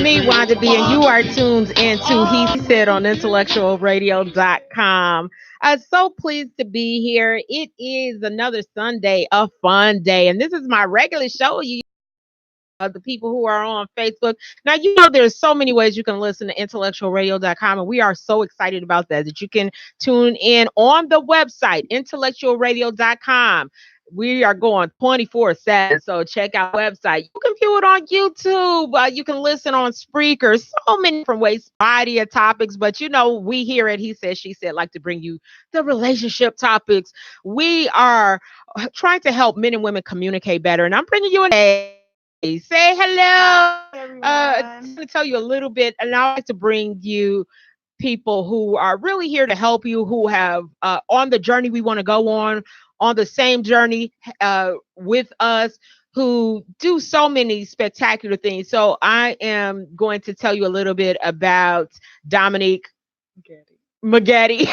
me, Wanda B, and you are tuned into He Said on IntellectualRadio.com. I'm so pleased to be here. It is another Sunday, a fun day, and this is my regular show. You the people who are on Facebook. Now, you know, there's so many ways you can listen to intellectualradio.com, and we are so excited about that you can tune in on the website, intellectualradio.com. We are going 24/7, so check out the website. You can view it on YouTube. You can listen on Spreaker. So many different ways, variety of topics. But you know, we here at He Said, She Said like to bring you the relationship topics. We are trying to help men and women communicate better, and I'm bringing you a say hello. Hi, everyone. I'm going to tell you a little bit, and I like to bring you people who are really here to help you, who have on the journey we want to go on the same journey with us, who do so many spectacular things. So I am going to tell you a little bit about Dominique Maggette.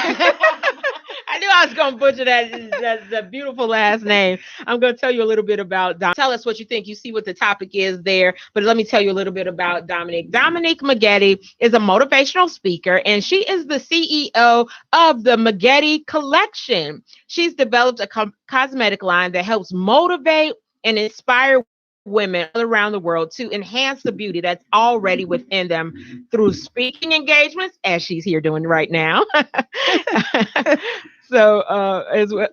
I knew I was going to butcher that beautiful last name. I'm going to tell you a little bit about Dom. Tell us what you think. You see what the topic is there, but let me tell you a little bit about Dominique. Dominique Maggette is a motivational speaker, and she is the CEO of the Maggette Collection. She's developed a cosmetic line that helps motivate and inspire women all around the world to enhance the beauty that's already within them through speaking engagements, as she's here doing right now. So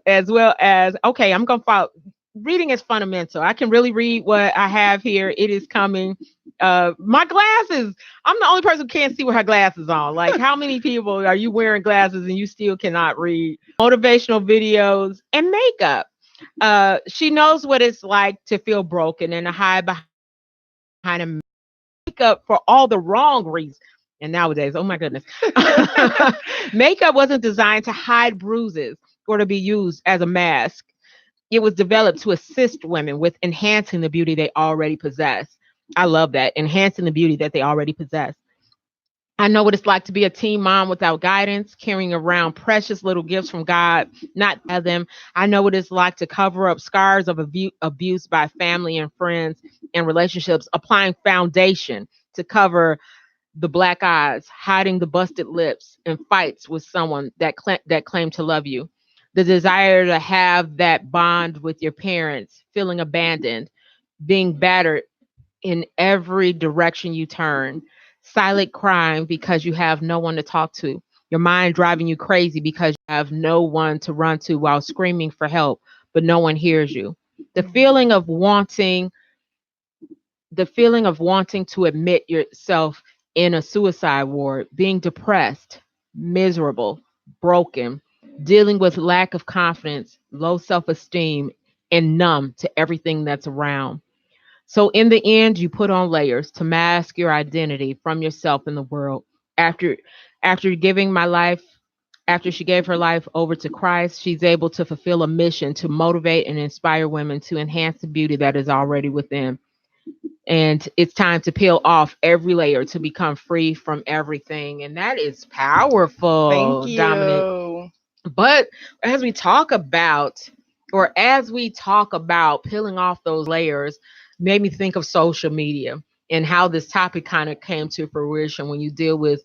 as well as okay, I'm gonna follow. Reading is fundamental. I can really read what I have here. It is coming. My glasses. I'm the only person who can't see with her glasses on. Like, how many people are you wearing glasses and you still cannot read? Motivational videos and makeup. She knows what it's like to feel broken and to hide behind a makeup for all the wrong reasons. And nowadays, oh my goodness, makeup wasn't designed to hide bruises or to be used as a mask. It was developed to assist women with enhancing the beauty they already possess. I love that, enhancing the beauty that they already possess. I know what it's like to be a teen mom without guidance, carrying around precious little gifts from God, not have them. I know what it's like to cover up scars of abuse by family and friends and relationships, applying foundation to cover the black eyes, hiding the busted lips, and fights with someone that claimed to love you. The desire to have that bond with your parents, feeling abandoned, being battered in every direction you turn, silent crying because you have no one to talk to, your mind driving you crazy because you have no one to run to while screaming for help, but no one hears you. The feeling of wanting to admit yourself in a suicide ward, being depressed, miserable, broken, dealing with lack of confidence, low self-esteem, and numb to everything that's around. So in the end, you put on layers to mask your identity from yourself in the world. After after giving my life, after she gave her life over to Christ, she's able to fulfill a mission to motivate and inspire women to enhance the beauty that is already within. And it's time to peel off every layer to become free from everything. And that is Thank powerful, Dominic. you. But as we talk about, peeling off those layers, made me think of social media and how this topic kind of came to fruition when you deal with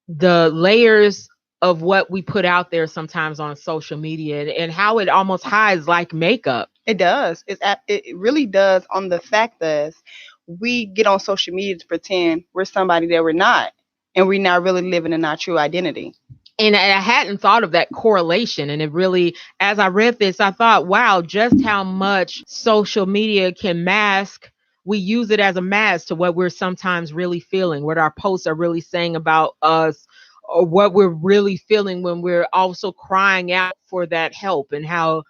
the layers of what we put out there sometimes on social media and how it almost hides like makeup. It does. It really does. On the fact that we get on social media to pretend we're somebody that we're not, and we're not really living in our true identity. And I hadn't thought of that correlation. And it really, as I read this, I thought, wow, just how much social media can mask. We use it as a mask to what we're sometimes really feeling, what our posts are really saying about us, or what we're really feeling when we're also crying out for that help. And how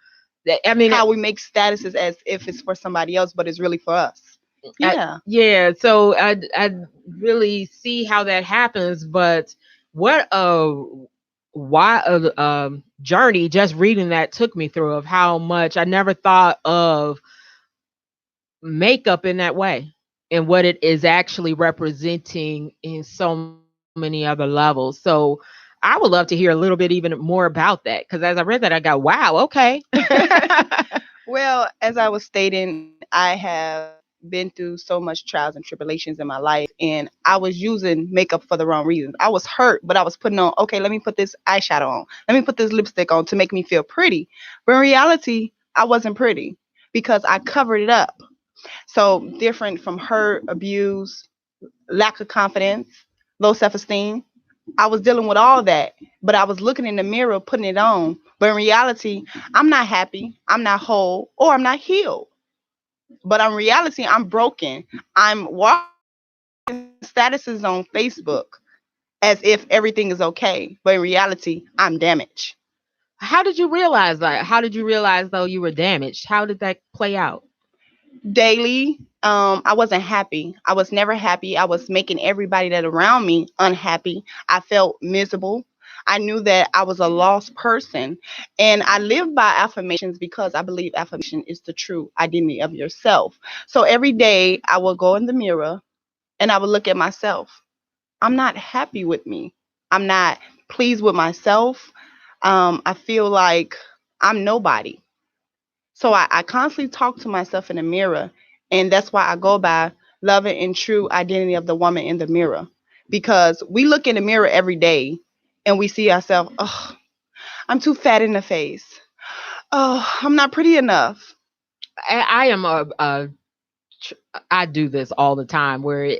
that, I mean, How we make statuses as if it's for somebody else, but it's really for us. Yeah. yeah. So I really see how that happens. But what a journey just reading that took me through, of how much I never thought of makeup in that way and what it is actually representing in so many other levels. So I would love to hear a little bit even more about that, because as I read that, I got, wow, okay. Well, as I was stating, I have been through so much trials and tribulations in my life, and I was using makeup for the wrong reasons. I was hurt, but I was putting on, okay, let me put this eyeshadow on. Let me put this lipstick on to make me feel pretty. But in reality, I wasn't pretty because I covered it up. So different from hurt, abuse, lack of confidence, low self-esteem. I was dealing with all that, but I was looking in the mirror, putting it on. But in reality, I'm not happy, I'm not whole, or I'm not healed. But in reality, I'm broken. I'm walking statuses on Facebook as if everything is okay, but in reality, I'm damaged. How did you realize that? How did you realize though you were damaged? How did that play out? Daily, I wasn't happy. I was never happy. I was making everybody that around me unhappy. I felt miserable. I knew that I was a lost person, and I live by affirmations because I believe affirmation is the true identity of yourself. So every day I will go in the mirror and I would look at myself. I'm not happy with me. I'm not pleased with myself. I feel like I'm nobody. So I constantly talk to myself in the mirror, and that's why I go by loving and true identity of the woman in the mirror. Because we look in the mirror every day and we see ourselves, oh, I'm too fat in the face. Oh, I'm not pretty enough. I am tr- I do this all the time where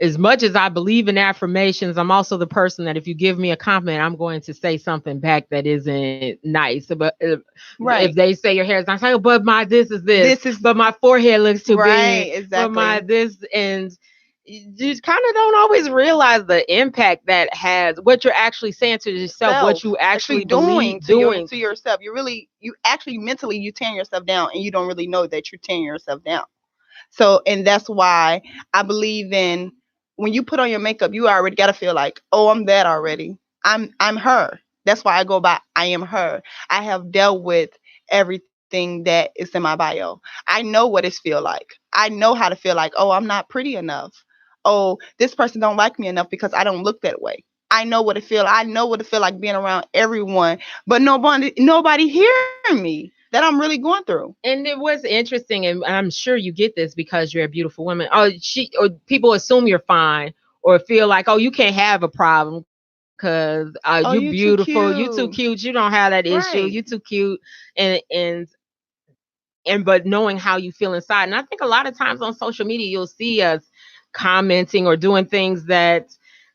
as much as I believe in affirmations, I'm also the person that if you give me a compliment, I'm going to say something back that isn't nice. But if Right. they say your hair is nice, I go, but my this is this, This is but my forehead looks too right, big, but my exactly. this, and you just kind of don't always realize the impact that has what you're actually saying to yourself, what Self you actually actually doing believe to your doing. to yourself. You actually mentally you tearing yourself down and you don't really know that you're tearing yourself down. So, and that's why I believe in when you put on your makeup, you already got to feel like, oh, I'm that already. I'm her. That's why I go by I am her. I have dealt with everything that is in my bio. I know what it feel like. I know how to feel like, oh, I'm not pretty enough. Oh, this person don't like me enough because I don't look that way. I know what it feel. I know what it feel like being around everyone, but nobody hearing me that I'm really going through. And it was interesting, and I'm sure you get this because you're a beautiful woman. Oh, or people assume you're fine, or feel like, oh, you can't have a problem because you Oh, you too beautiful, you too cute. cute, you don't have that issue, you Right. too cute, and and but knowing how you feel inside. And I think a lot of times on social media, you'll see us commenting or doing things that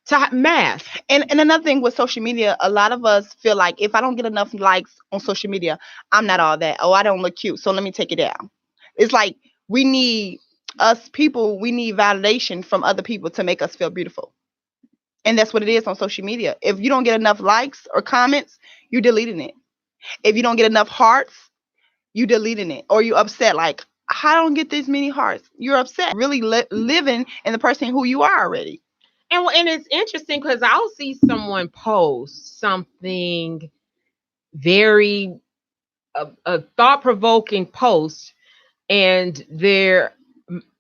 to mask. And another thing with social media, a lot of us feel like if I don't get enough likes on social media, I'm not all that. Oh, I don't look cute, so let me take it down. It's like we need us people, we need validation from other people to make us feel beautiful. And that's what it is on social media. If you don't get enough likes or comments, you deleting it. If you don't get enough hearts, you deleting it. Or you upset like, I don't get this many hearts. You're upset. Really living in the person who you are already. And it's interesting because I'll see someone post something very a thought provoking post, and they're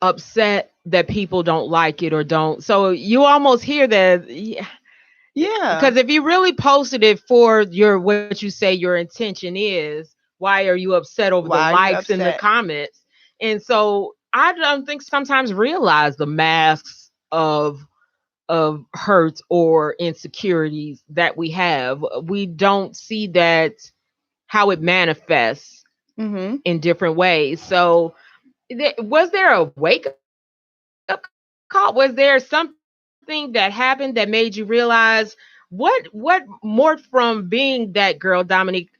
upset that people don't like it or don't. So you almost hear that, yeah, Yeah. because if you really posted it for your what you say your intention is, why are you upset over the Why are you likes and the upset? comments? And so I don't think sometimes realize the masks of hurt or insecurities that we have. We don't see that how it manifests Mm-hmm. in different ways. So was there a wake up call? Was there something that happened that made you realize what more from being that girl Dominique Maggette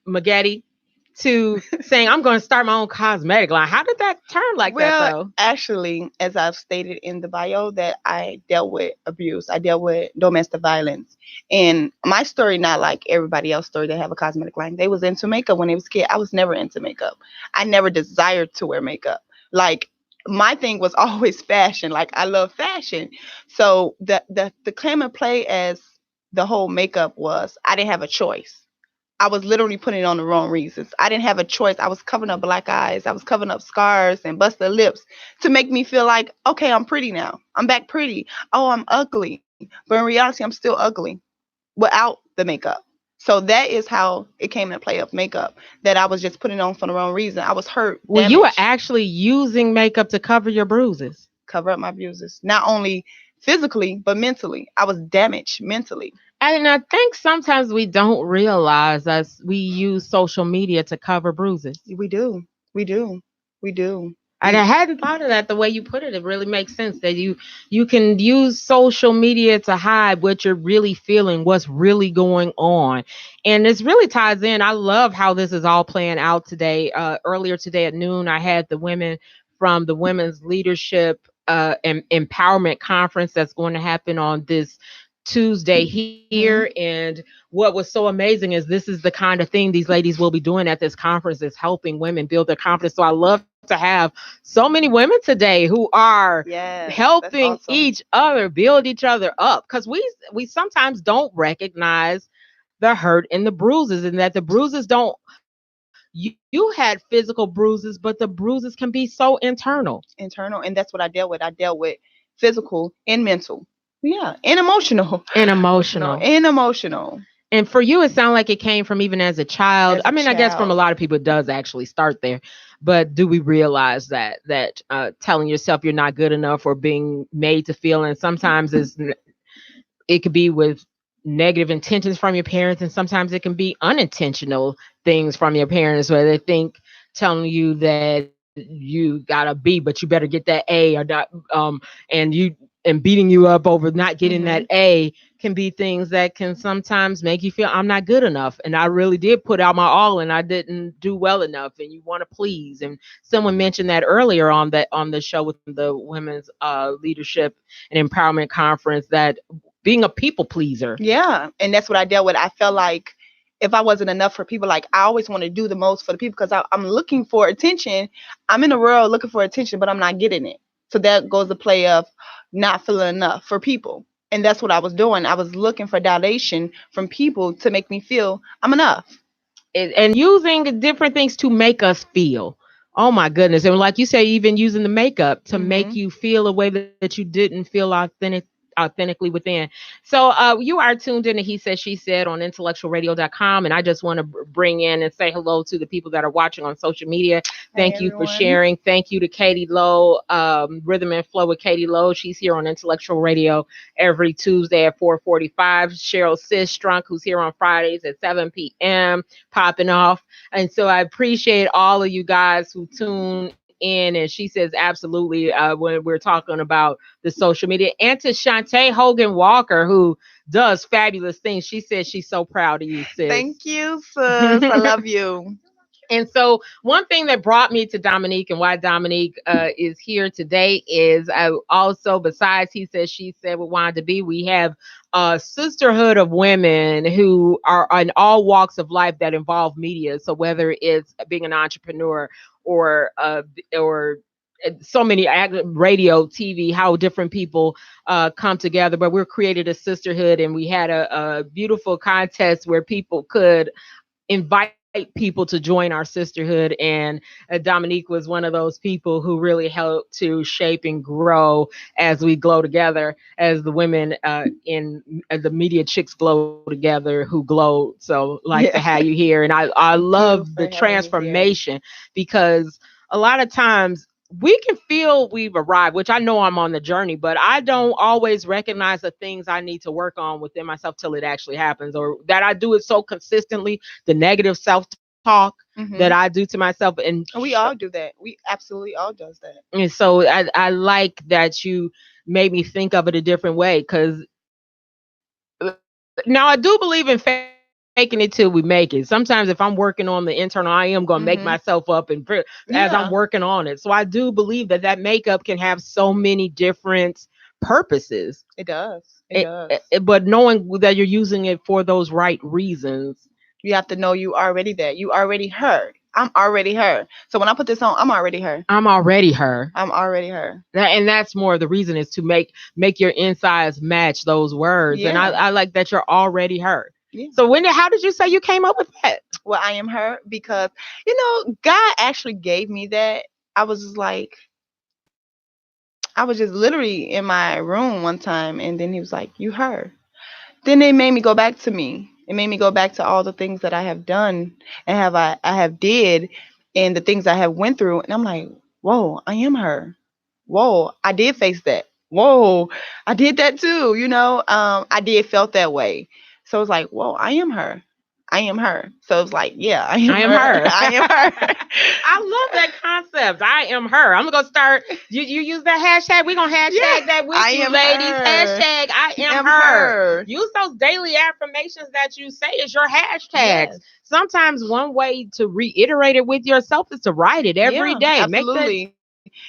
to saying I'm going to start my own cosmetic line? How did that turn like that Well, though? actually, as I've stated in the bio, that I dealt with abuse, I dealt with domestic violence, and my story not like everybody else's story. They have a cosmetic line. They was into makeup when they was a kid. I was never into makeup. I never desired to wear makeup. Like my thing was always fashion. Like I love fashion. So the claim and play as the whole makeup was I didn't have a choice. I was literally putting it on the wrong reasons. I didn't have a choice. I was covering up black eyes. I was covering up scars and busted lips to make me feel like, okay, I'm pretty now. I'm back pretty. Oh, I'm ugly. But in reality, I'm still ugly without the makeup. So that is how it came into play of makeup, that I was just putting on for the wrong reason. I was hurt, Well, you were damaged, actually using makeup to cover your bruises. cover up my bruises. Not only physically, but mentally. I was damaged mentally. And I think sometimes we don't realize that we use social media to cover bruises. We do. We do. We do. And I hadn't thought of that the way you put it. It really makes sense that you can use social media to hide what you're really feeling, what's really going on. And this really ties in. I love how this is all playing out today. Earlier today at noon, I had the women from the Women's Leadership and Empowerment Conference that's going to happen on this Tuesday here. Mhm. And what was so amazing is this is the kind of thing these ladies will be doing at this conference, is helping women build their confidence. So I love to have so many women today who are Yes, that's helping awesome. each other build each other up, because we sometimes don't recognize the hurt and the bruises, and that the bruises don't you had physical bruises, but the bruises can be so internal. Internal, and that's what I dealt with. I dealt with physical and mental. Yeah, and emotional. And No, emotional. and emotional. And for you, it sounded like it came from even as a child. As I a mean, I guess from a child. lot of people, it does actually start there. But do we realize that telling yourself you're not good enough, or being made to feel, and sometimes it could be with negative intentions from your parents, and sometimes it can be unintentional things from your parents, where they think telling you that you got a B, but you better get that A, or that, and you and beating you up over not getting that Hmm. A can be things that can sometimes make you feel I'm not good enough, and I really did put out my all and I didn't do well enough, and you want to please. And someone mentioned that earlier on the show with the women's leadership and empowerment conference, that being a people pleaser. Yeah, and that's what I dealt with. I felt like if I wasn't enough for people, like I always want to do the most for the people because I'm looking for attention. I'm in the world looking for attention, but I'm not getting it. So that goes the play of not feeling enough for people. And that's what I was doing. I was looking for validation from people to make me feel I'm enough. And using different things to make us feel. Oh my goodness. And like you say, even using the makeup to make Hmm. you feel a way that you didn't feel authentically within. So you are tuned in to He Said She Said on IntellectualRadio.com. And I just want to bring in and say hello to the people that are watching on social media. Hey Thank you for everyone. sharing. Thank you to Katie Lowe, Rhythm and Flow with Katie Lowe. She's here on Intellectual Radio every Tuesday at 4:45. Cheryl Sistrunk, who's here on Fridays at 7 p.m. popping off. And so I appreciate all of you guys who tune in. And she says, absolutely, when we're talking about the social media. And to Shantae Hogan Walker, who does fabulous things. She says she's so proud of you, sis. Thank you, sis. I love you. And so, one thing that brought me to Dominique and why Dominique is here today is also, besides He Said, She Said with Wanda B, we have a sisterhood of women who are in all walks of life that involve media. So, whether it's being an entrepreneur or so many radio, TV, how different people come together. But we're created a sisterhood, and we had a beautiful contest where people could invite people to join our sisterhood. And Dominique was one of those people who really helped to shape and grow as we glow together, as the women in the media chicks glow together who glow. So like to Yeah. have you here. And I Thank you love the for having me here. transformation, because a lot of times we can feel we've arrived, which I know I'm on the journey, but I don't always recognize the things I need to work on within myself till it actually happens, or that I do it so consistently, the negative self-talk that I Hmm. do to myself. We all do that. We absolutely all does that. And so I like that you made me think of it a different way, because now I do believe in faking it till we make it. Sometimes if I'm working on the internal, I am going to make myself Hmm. up as I'm working Yeah, on it. So I do believe that makeup can have so many different purposes. it does. It does. But knowing that you're using it for those right reasons. You have to know you already there. You already her. I'm already her. So when I put this on, I'm already her. I'm already her. I'm already her. And that's more the reason, is to make your insides match those words. And Yeah. I like that you're already her. Yeah. So how did you say you came up with that? Well, I am her because, God actually gave me that. I was just like, I was just literally in my room one time and then he was like, you her. Then they made me go back to me. It made me go back to all the things that I have done and I have did and the things I have went through. And I'm like, whoa, I am her. Whoa, I did face that. Whoa, I did that too. I did felt that way. So it's like, whoa, I am her. I am her. So it's like, yeah, I am I am her. her. I am her. I love that concept. I am her. I'm gonna start. You use that hashtag. We're gonna hashtag Yeah, that with I you, am ladies. her. Hashtag I am her. Use those daily affirmations that you say as your hashtags. Yes. Sometimes one way to reiterate it with yourself is to write it every Yeah, day. Make that. absolutely.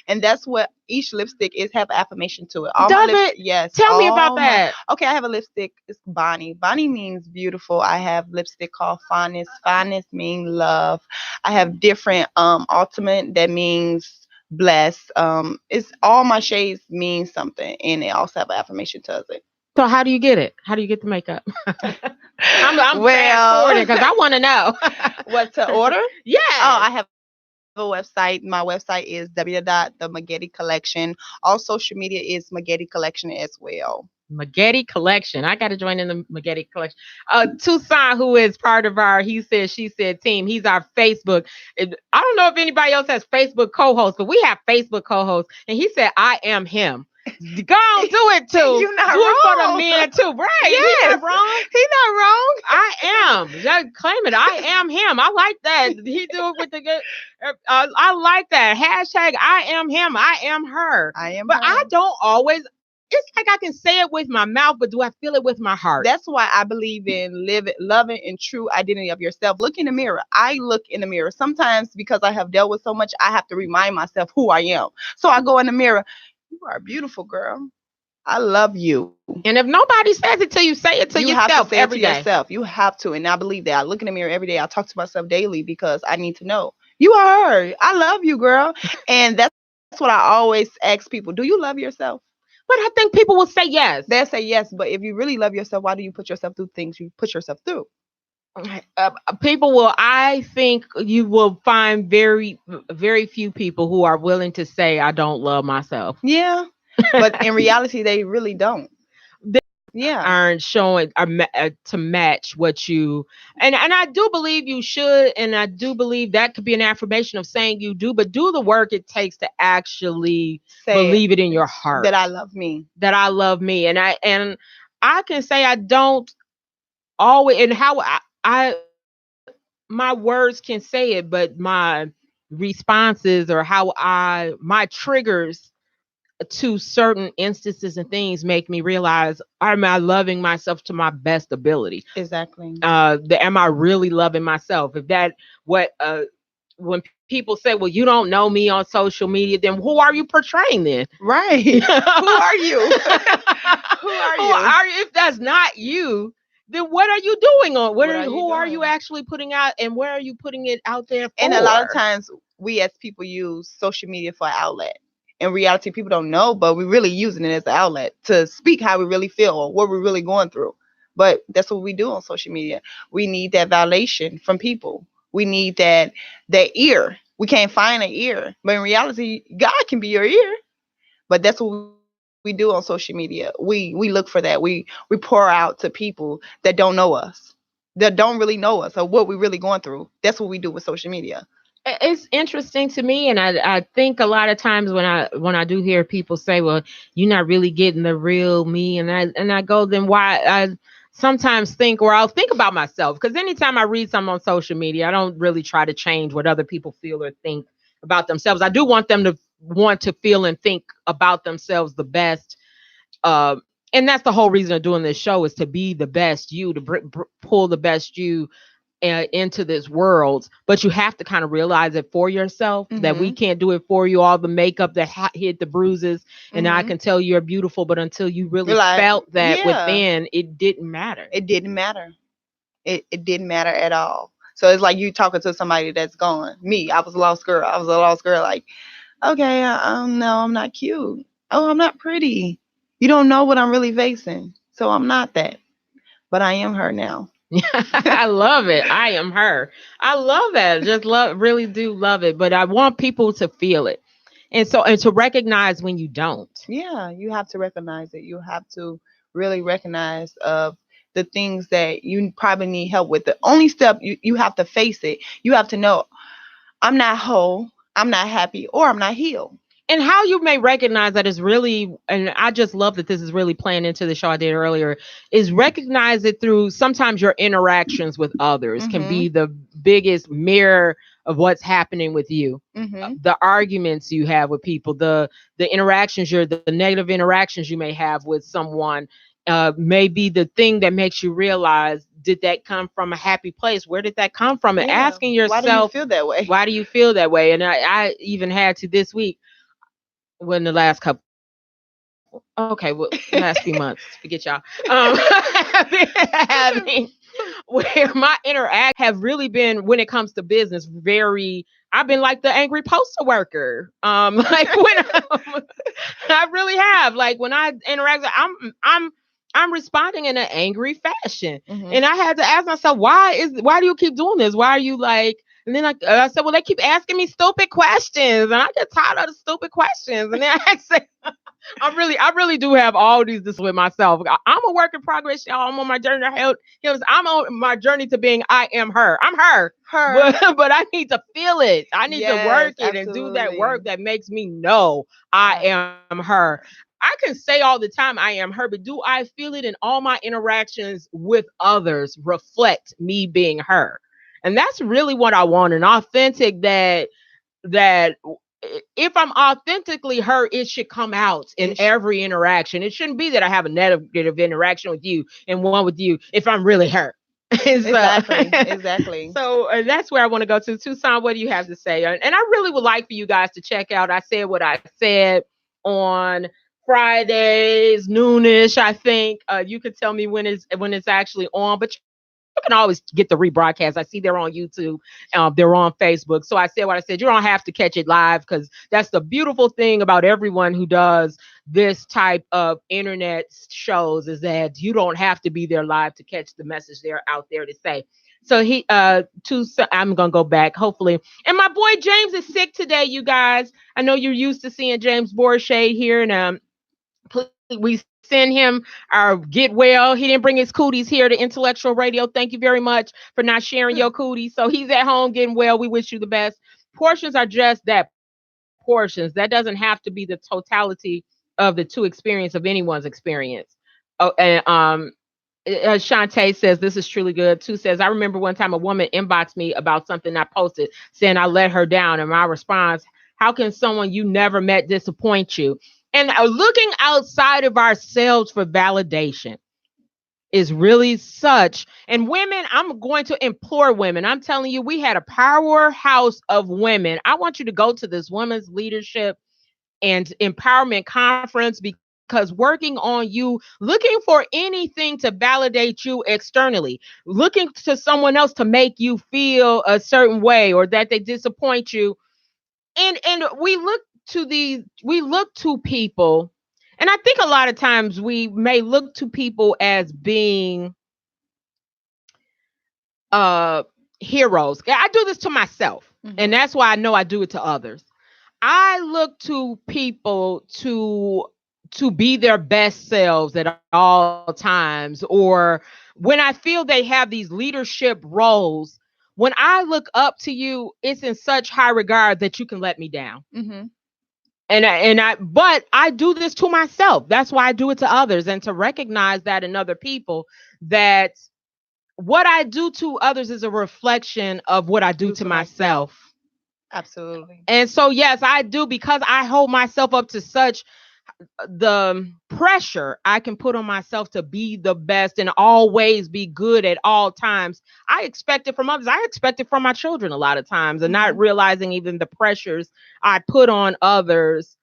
And that's what each lipstick is, have affirmation to it. All my Does lips, it? yes, Tell me all about my. that. Okay, I have a lipstick. It's Bonnie. Bonnie means beautiful. I have lipstick called Fondness. Fondness means love. I have different ultimate that means blessed. It's all my shades mean something, and they also have an affirmation to it. So how do you get it? How do you get the makeup? I'm fast Well, forwarding because I want to know. what to order? Oh, Yeah. I have a website. My website is www.themagetti Collection. All social media is Magetti Collection as well. Magetti Collection. I got to join in the Magetti Collection. Tucson, who is part of our He Said, She Said team, he's our Facebook. I don't know if anybody else has Facebook co-hosts, but we have Facebook co-hosts. And he said, I am him. Go on, do it too. You're not do it for the wrong. men too. Right. Yes. He's not wrong. He's not wrong. I am. Just claim it. I am him. I like that. He do it with the good. I like that. Hashtag I am him. I am her. I am But her. I don't always. It's like I can say it with my mouth, but do I feel it with my heart? That's why I believe in loving and true identity of yourself. Look in the mirror. I look in the mirror. Sometimes because I have dealt with so much, I have to remind myself who I am. So I go in the mirror. You are a beautiful girl. I love you. And if nobody says it to you, say it to You yourself have to say it every to day. yourself. You have to. And I believe that. I look in the mirror every day. I talk to myself daily because I need to know. You are her. I love you, girl. And that's what I always ask people. Do you love yourself? But I think people will say yes. They'll say yes. But if you really love yourself, why do you put yourself through things you put yourself through? People will. I think you will find very, very few people who are willing to say, "I don't love myself." Yeah. But in reality, they really don't. They Yeah. aren't showing to match what you and I do believe you should, and I do believe that could be an affirmation of saying you do, but do the work it takes to actually Say believe it in your heart that I love me. that I love me, and I can say I don't always, and how I my words can say it, but my responses or how my triggers to certain instances and things make me realize, am I loving myself to my best ability? Exactly. Am I really loving myself? If that what when people say, well, you don't know me on social media, then who are you portraying then? Right. Who are you? Who are you? Who are you? If that's not you, then what are you doing on? Who are you actually putting out, and where are you putting it out there for? And a lot of times we as people use social media for an outlet. In reality, people don't know, but we're really using it as an outlet to speak how we really feel or what we're really going through. But that's what we do on social media. We need that validation from people. We need that ear. We can't find an ear. But in reality, God can be your ear. But that's what we do on social media. We look for that. We pour out to people that don't know us, that don't really know us or what we're really going through. That's what we do with social media. It's interesting to me, and I think a lot of times when I do hear people say, well, you're not really getting the real me, and I go, then why? I sometimes think, or I'll think about myself, because anytime I read something on social media, I don't really try to change what other people feel or think about themselves. I do want them to want to feel and think about themselves the best, and that's the whole reason of doing this show, is to be the best you, to pull the best you into this world. But you have to kind of realize it for yourself, that we can't do it for you. All the makeup that hit the bruises, and I can tell you're beautiful, but until you really felt that within, it didn't matter. It didn't matter. It didn't matter at all. So it's like you talking to somebody that's gone. Me, I was a lost girl. Like, okay, no, I'm not cute. Oh, I'm not pretty. You don't know what I'm really facing. So I'm not that. But I am her now. I love it. I am her. I love that. Just really do love it. But I want people to feel it. And to recognize when you don't. Yeah, you have to recognize it. You have to really recognize the things that you probably need help with. The only step, you have to face it. You have to know, I'm not whole, I'm not happy, or I'm not healed. And how you may recognize that is really, and I just love that this is really playing into the show I did earlier, is recognize it through sometimes your interactions with others can be the biggest mirror of what's happening with you. The arguments you have with people, the interactions, the negative interactions you may have with someone, may be the thing that makes you realize, did that come from a happy place? Where did that come from? And asking yourself, why do you feel that way? Why do you feel that way? And I even had to this week, when the last couple, okay, well, last few months, forget y'all. Having where my interact have really been, when it comes to business, very, I've been like the angry postal worker. Like when I really have, like when I interact, I'm responding in an angry fashion. And I had to ask myself, why do you keep doing this? Why are you like, and then I said, well, they keep asking me stupid questions, and I get tired of the stupid questions. And then I say, I really do have all these this with myself. I'm a work in progress, y'all. I'm on my journey to health. I'm on my journey to being I am her. I'm her. But I need to feel it. I need to work it and do that work that makes me know I am her. I can say all the time I am her, but do I feel it in all my interactions with others reflect me being her? And that's really what I want, an authentic that if I'm authentically her, it should come out in every interaction. It shouldn't be that I have a negative interaction with you and one with you if I'm really her. Exactly. So that's where I want to go to. Tucson, what do you have to say? And I really would like for you guys to check out. I said what I said on Fridays, noonish, I think. You could tell me when it's actually on, but you can always get the rebroadcast. I see they're on YouTube. They're on Facebook. So I said what I said. You don't have to catch it live, because that's the beautiful thing about everyone who does this type of internet shows, is that you don't have to be there live to catch the message they're out there to say. So I'm going to go back, hopefully. And my boy James is sick today, you guys. I know you're used to seeing James Borchet here, and we send him our get well. He didn't bring his cooties here to Intellectual Radio. Thank you very much for not sharing your cooties. So he's at home getting well. We wish you the best. Portions are just that, portions. That doesn't have to be the totality of the two experience of anyone's experience. Oh, and Shantae says this is truly good. Too says, I remember one time a woman inboxed me about something I posted, saying I let her down, and my response, how can someone you never met disappoint you? And looking outside of ourselves for validation is really such. And women, I'm going to implore women. I'm telling you, we had a powerhouse of women. I want you to go to this women's leadership and empowerment conference, because working on you, looking for anything to validate you externally, looking to someone else to make you feel a certain way or that they disappoint you. And we look to people, and I think a lot of times we may look to people as being heroes. I do this to myself, and that's why I know I do it to others. I look to people to be their best selves at all times, or when I feel they have these leadership roles, when I look up to you, it's in such high regard that you can let me down. But I do this to myself. That's why I do it to others, and to recognize that in other people, that what I do to others is a reflection of what I do to myself. Absolutely. And so, yes, I do, because I hold myself up to such the pressure I can put on myself to be the best and always be good at all times. I expect it from others. I expect it from my children a lot of times, and not realizing even the pressures I put on others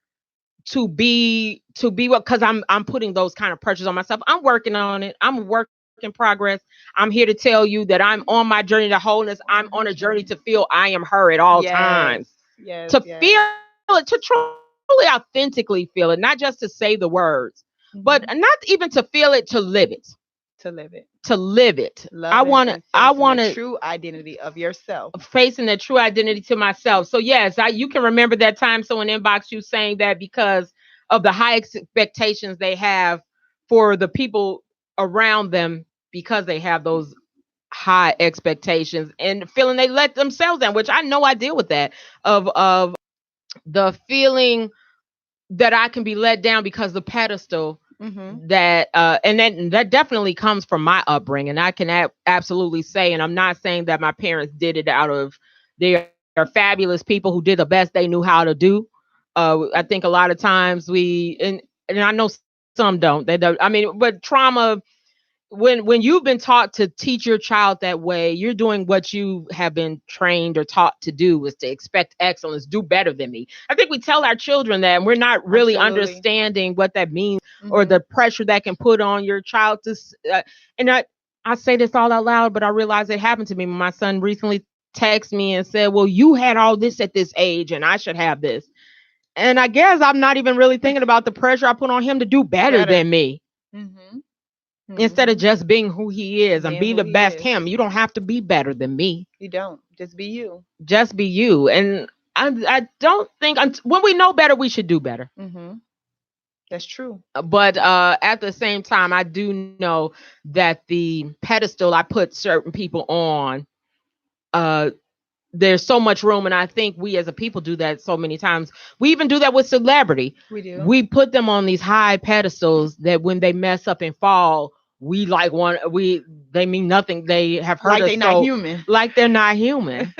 to be what, because I'm putting those kind of pressures on myself. I'm working on it. I'm a work in progress. I'm here to tell you that I'm on my journey to wholeness. I'm on a journey to feel I am her at all times. To feel it, to truly authentically feel it, not just to say the words, but not even to feel it, to live it. To live it. I want to true identity of yourself. Facing the true identity to myself. So yes, you can remember that time someone inboxed you saying that because of the high expectations they have for the people around them, because they have those high expectations and feeling they let themselves down, which I know I deal with that of the feeling that I can be let down because the pedestal that and then that definitely comes from my upbringing. I can absolutely say, and I'm not saying that my parents did it out of they are fabulous people who did the best they knew how to do. I think a lot of times and I know some don't. They don't. I mean, but trauma when you've been taught to teach your child that way, you're doing what you have been trained or taught to do, is to expect excellence, do better than me. I think we tell our children that, and we're not really understanding what that means or the pressure that can put on your child to and I say this all out loud, but I realize it happened to me. My son recently texted me and said, well, you had all this at this age and I should have this. And I guess I'm not even really thinking about the pressure I put on him to do better than me. Instead of just being who he is and be the best him. You don't have to be better than me. You don't. Just be you. Just be you. And I don't think when we know better, we should do better. That's true. But at the same time, I do know that the pedestal I put certain people on, there's so much room. And I think we as a people do that so many times. We even do that with celebrity. We do. We put them on these high pedestals that when they mess up and fall, they mean nothing. They have hurt like us they're not human. Like they're not human.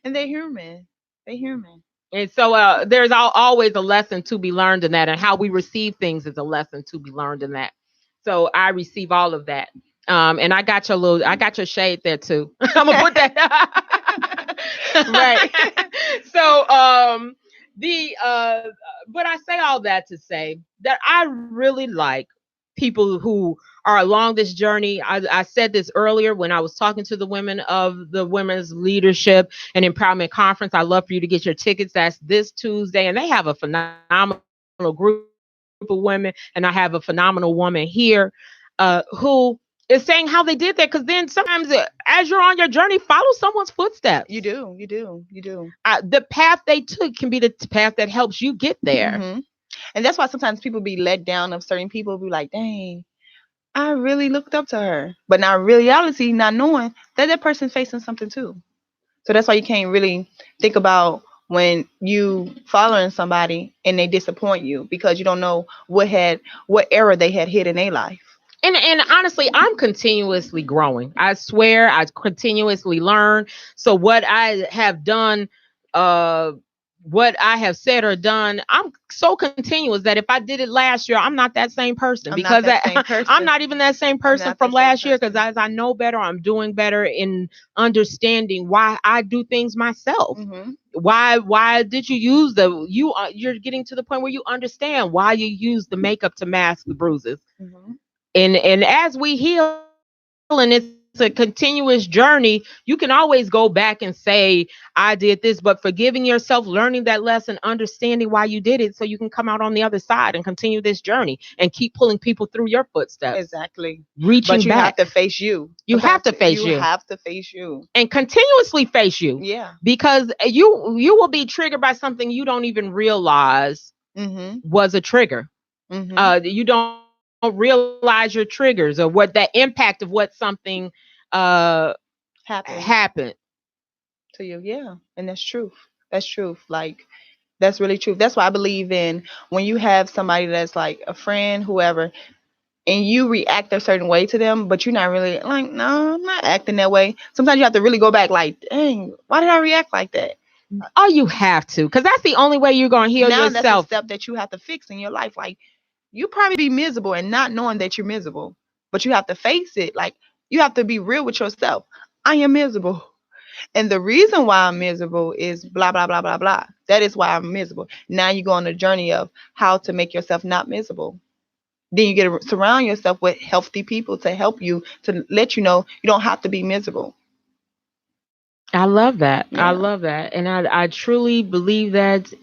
And they're human. They're human. And so there's always a lesson to be learned in that, and how we receive things is a lesson to be learned in that. So I receive all of that. And I got your shade there too. I'm gonna put that right. So but I say all that to say that I really like people who are along this journey. I said this earlier when I was talking to the women of the Women's Leadership and Empowerment Conference. I love for you to get your tickets. That's this Tuesday, and they have a phenomenal group of women, and I have a phenomenal woman here who is saying how they did that. Because then sometimes as you're on your journey, follow someone's footsteps. You do. The path they took can be the path that helps you get there. And that's why sometimes people be let down of certain people, be like, dang, I really looked up to her. But now reality, not knowing that person's facing something too. So that's why you can't really think about when you following somebody and they disappoint you, because you don't know what error they had hit in their life. And honestly, I'm continuously growing. I swear I continuously learn. So what I have done, what I have said or done, I'm so continuous that if I did it last year, I'm not that same person, because I'm not even that same person from last year, because as I know better, I'm doing better in understanding why I do things myself. Why did you use you're getting to the point where you understand why you use the makeup to mask the bruises. And as we heal, and it's a continuous journey, you can always go back and say, I did this, but forgiving yourself, learning that lesson, understanding why you did it, so you can come out on the other side and continue this journey and keep pulling people through your footsteps. Exactly. Reaching back. But you have to face you. You have to face you. You have to face you. And continuously face you. Yeah. Because you will be triggered by something you don't even realize was a trigger. You don't realize your triggers or what that impact of what something happened to you. Yeah. And that's truth. Like, that's really true. That's why I believe in when you have somebody that's like a friend, whoever, and you react a certain way to them, but you're not really like, no, I'm not acting that way. Sometimes you have to really go back like, dang, why did I react like that? Oh, you have to, because that's the only way you're going to heal yourself. That's a step that you have to fix in your life. Like, you probably be miserable and not knowing that you're miserable, but you have to face it. Like, you have to be real with yourself. I am miserable. And the reason why I'm miserable is blah, blah, blah, blah, blah. That is why I'm miserable. Now you go on a journey of how to make yourself not miserable. Then you get to surround yourself with healthy people to help you, to let you know you don't have to be miserable. I love that. Yeah. I love that. And I truly believe that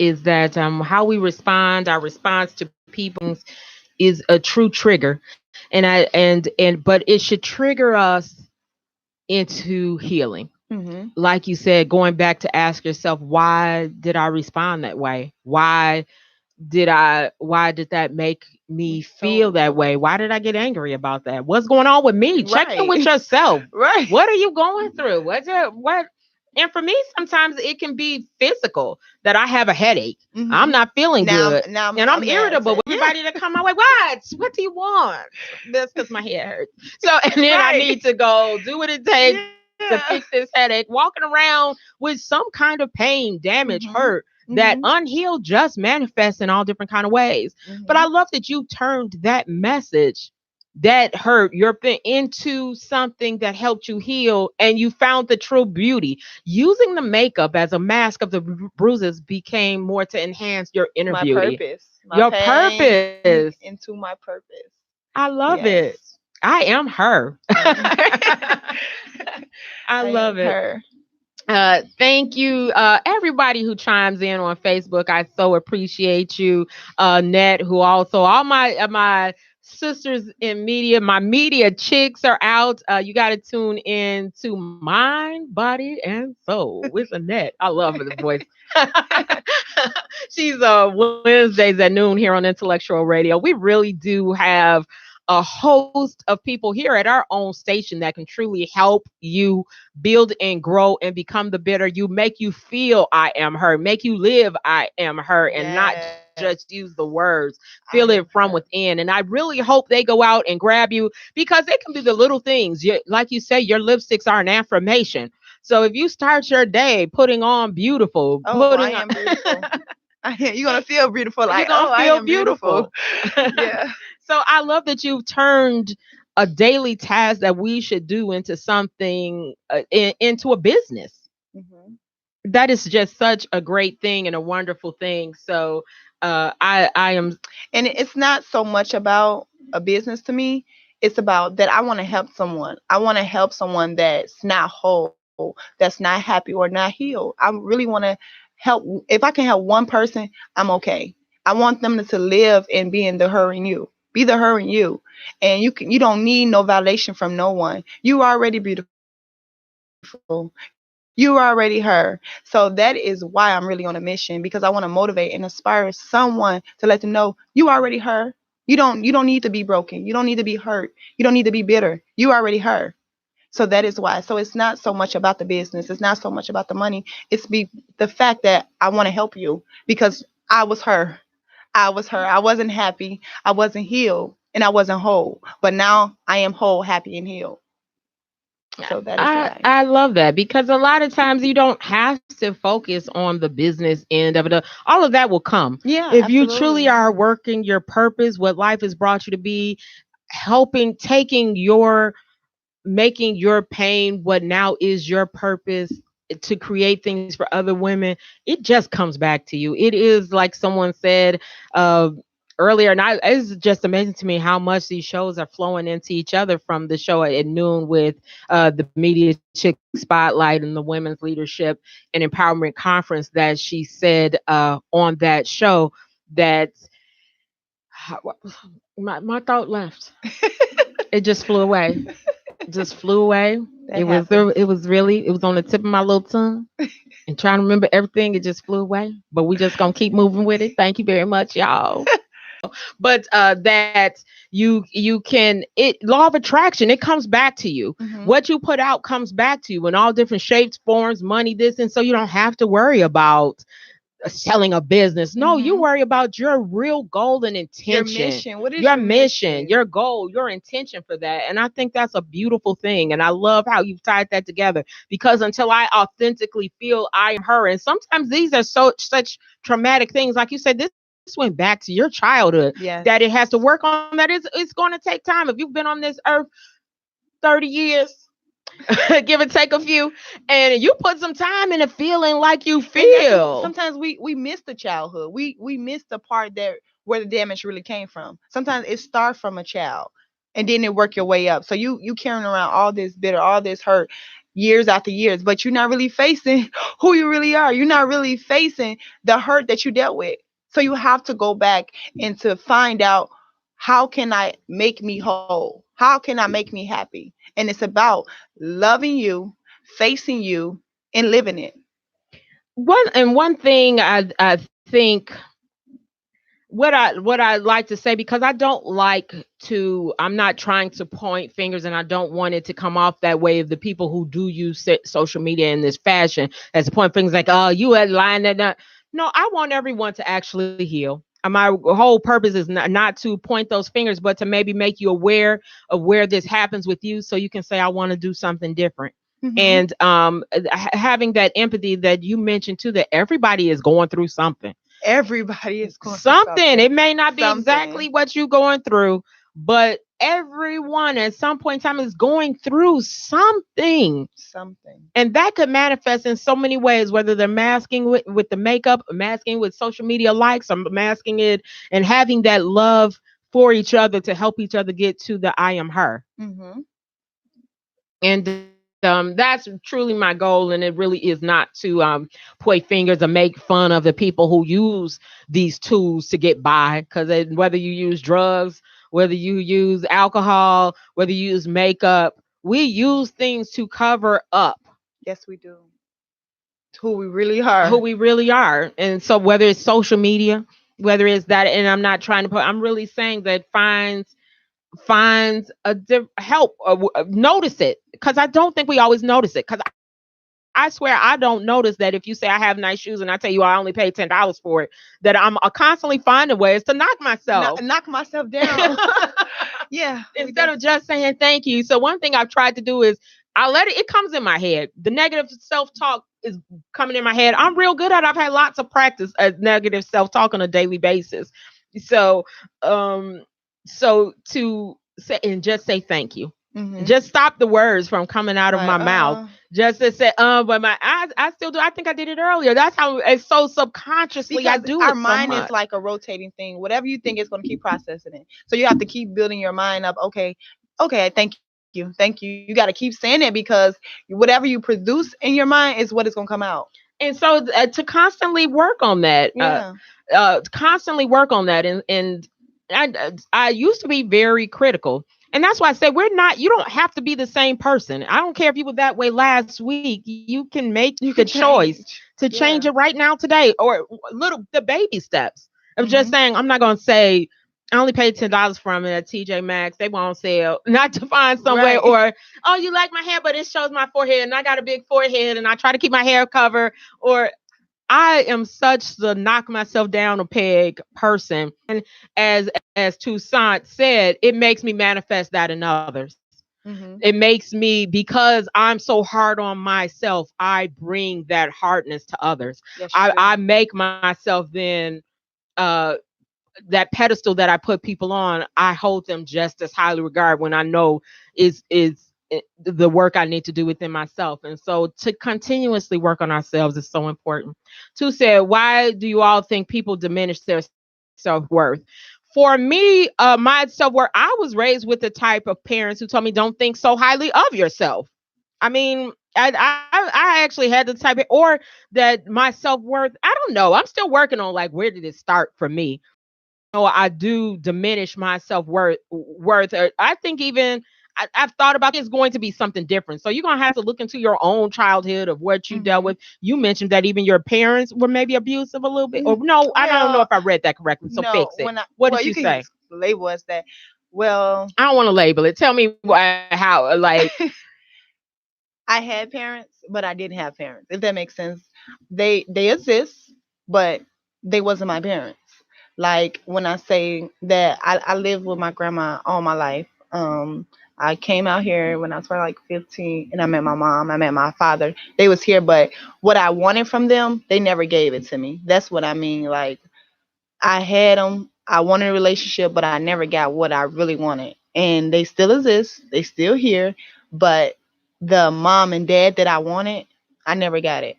how we respond, our response to people is a true trigger. But it should trigger us into healing. Like you said, going back to ask yourself, why did I respond that way? Why why did that make me feel So that way? Why did I get angry about that? What's going on with me? Check in with right, yourself. right. What are you going through? What? And for me, sometimes it can be physical, that I have a headache. I'm Hmm. not feeling good. Now And I'm I'm mad. irritable with Yeah, everybody that come my way. What do you want? That's because my head hurts. So, and then I right. need to go do what it takes Yeah. to fix this headache. Walking around with some kind of pain, damage, Hmm. hurt, that Hmm. unhealed just manifests in all different kind of ways. But I Hmm. love that you turned that message, that hurt your thing, into something that helped you heal, and you found the true beauty. Using the makeup as a mask of the bruises became more to enhance your inner My beauty, purpose, my your pain purpose. into my purpose. I love Yes. it. I am her. I I am love it. her. Thank you, everybody who chimes in on Facebook. I so appreciate you, Net, who also all my sisters in media, my media chicks are out. You got to tune in to Mind, Body, and Soul with Annette. I love her voice. She's Wednesdays at noon here on Intellectual Radio. We really do have a host of people here at our own station that can truly help you build and grow and become the better you, make you feel I am her, make you live I am her, and not Yes. just use the words, I feel am it from her. within. And I really hope they go out and grab you, because it can be the little things. Like you say, your lipsticks are an affirmation. So if you start your day putting on beautiful, Oh, I putting on, am beautiful. You're gonna feel beautiful. you're Like, gonna oh, I feel am beautiful. beautiful. Yeah. So I love that you've turned a daily task that we should do into something, into a business. Hmm. That is just such a great thing and a wonderful thing. So I am. And it's not so much about a business to me. It's about that I want to help someone. I want to help someone that's not whole, that's not happy or not healed. I really want to help. If I can help one person, I'm okay. I want them to live and be in the her and you. Be the her and you. And you don't need no validation from no one. You already beautiful. You already her. So that is why I'm really on a mission, because I want to motivate and inspire someone to let them know you already her. You don't need to be broken. You don't need to be hurt. You don't need to be bitter. You already her. So that is why. So it's not so much about the business. It's not so much about the money. The fact that I want to help you, because I was her. I was her. I wasn't happy. I wasn't healed, and I wasn't whole. But now I am whole, happy, and healed. So that is why. I love that, because a lot of times you don't have to focus on the business end of it. All of that will come Yeah, if you truly absolutely. are working your purpose, what life has brought you to be, helping, taking your, making your pain what now is your purpose, to create things for other women. It just comes back to you. It is like someone said uh earlier, and it's just amazing to me how much these shows are flowing into each other, from the show at noon with the Media Chick Spotlight and the Women's Leadership and Empowerment Conference, that she said on that show that my thought left. It just flew away, just flew away. That happens. It was on the tip of my little tongue, and trying to remember everything, it just flew away. But we just gonna keep moving with it. Thank you very much, y'all. But that you can, it, law of attraction, it comes back to you. Hmm. What you put out comes back to you in all different shapes, forms, money, this, and so you don't have to worry about selling a business. No, you Hmm. worry about your real goal and Your intention, mission. What is your your mission, mission? your goal, your intention for that. And I think that's a beautiful thing. And I love how you've tied that together, because until I authentically feel I am her, and sometimes these are such traumatic things, like you said, this went back to your childhood, that it has to Yes. work on that. It's going to take time. If you've been on this earth 30 years, give or take a few, and you put some time into feeling like you And that's feel. sometimes we miss the childhood. We miss the part that where the damage really came from. Sometimes it starts from a child, and then it work your way up. So you carrying around all this bitter, all this hurt, years after years, but you're not really facing who you really are. You're not really facing the hurt that you dealt with. So you have to go back and to find out, how can I make me whole? How can I make me happy? And it's about loving you, facing you, and living it. One thing I think what I like to say, because I don't like to, I'm not trying to point fingers, and I don't want it to come off that way of the people who do use social media in this fashion as to point fingers like, oh, you had lying that. No, I want everyone to actually heal. My whole purpose is not to point those fingers, but to maybe make you aware of where this happens with you, so you can say, I want to do something different. Mm-hmm. And having that empathy that you mentioned too, that everybody is going through something. Everybody is going through Something. something. It may not be exactly Something. what you're going through, but everyone at some point in time is going through something. Something. And that could manifest in so many ways, whether they're masking with the makeup, masking with social media likes, or masking it and having that love for each other to help each other get to the I am her. Mm-hmm. And that's truly my goal. And it really is not to point fingers or make fun of the people who use these tools to get by. Because whether you use drugs, whether you use alcohol, whether you use makeup, we use things to cover up Yes, we do. Who we really are. who we really are. And so whether it's social media, whether it's that, and I'm not trying to put, I'm really saying that finds help, notice it, because I don't think we always notice it. Because I swear I don't notice that if you say I have nice shoes and I tell you I only paid $10 for it, that I'm constantly finding ways to knock myself. Knock myself down. Yeah. Instead of just saying thank you. So one thing I've tried to do is I let it comes in my head. The negative self-talk is coming in my head. I'm real good at it. I've had lots of practice at negative self-talk on a daily basis. So to say and just say thank you. Mm-hmm. Just stop the words from coming out of my mouth. Just to say, but my eyes, I still do. I think I did it earlier. That's how it's so subconsciously because I do our it. mind So is much. like a rotating thing. Whatever you think, it's going to keep processing it. So you have to keep building your mind up. Okay, thank you. You got to keep saying it, because whatever you produce in your mind is what is going to come out. And so to constantly work on that, Yeah. constantly work on that, and I used to be very critical. And that's why I said you don't have to be the same person. I don't care if you were that way last week. You can make You the can choice change. to change Yeah. it right now today, or the baby steps of just Mm-hmm. saying, I'm not going to say I only paid $10 from it at TJ Maxx. They won't sell. Not to find some way, Right. or oh, you like my hair, but it shows my forehead, and I got a big forehead, and I try to keep my hair covered. Or I am such the knock myself down a peg person. And as Toussaint said, it makes me manifest that in others. Mm-hmm. It makes me, because I'm so hard on myself, I bring that hardness to others. Yes, I make myself then uh that pedestal that I put people on, I hold them just as highly regarded when I know is the work I need to do within myself. And so to continuously work on ourselves is so important. Two said, why do you all think people diminish their self-worth? For me, my self-worth, I was raised with the type of parents who told me don't think so highly of yourself. I mean, I actually had the type of, or that my self-worth, I don't know. I'm still working on like, where did it start for me? Know I do diminish my self-worth. I think even I've thought about it's going to be something different. So you're gonna have to look into your own childhood of what you dealt Mm-hmm. with. You mentioned that even your parents were maybe abusive a little bit, or no, I don't know Well, if I read that correctly. So no. fix it. What Well, did you you can say? label us that. Well, I don't want to label it. Tell me how like. I had parents, but I didn't have parents. If that makes sense, they exist, but they wasn't my parents. Like when I say that I lived with my grandma all my life. I came out here when I was probably like 15, and I met my mom. I met my father. They was here, but what I wanted from them, they never gave it to me. That's what I mean. Like I had them. I wanted a relationship, but I never got what I really wanted. And they still exist. They still here, but the mom and dad that I wanted, I never got it.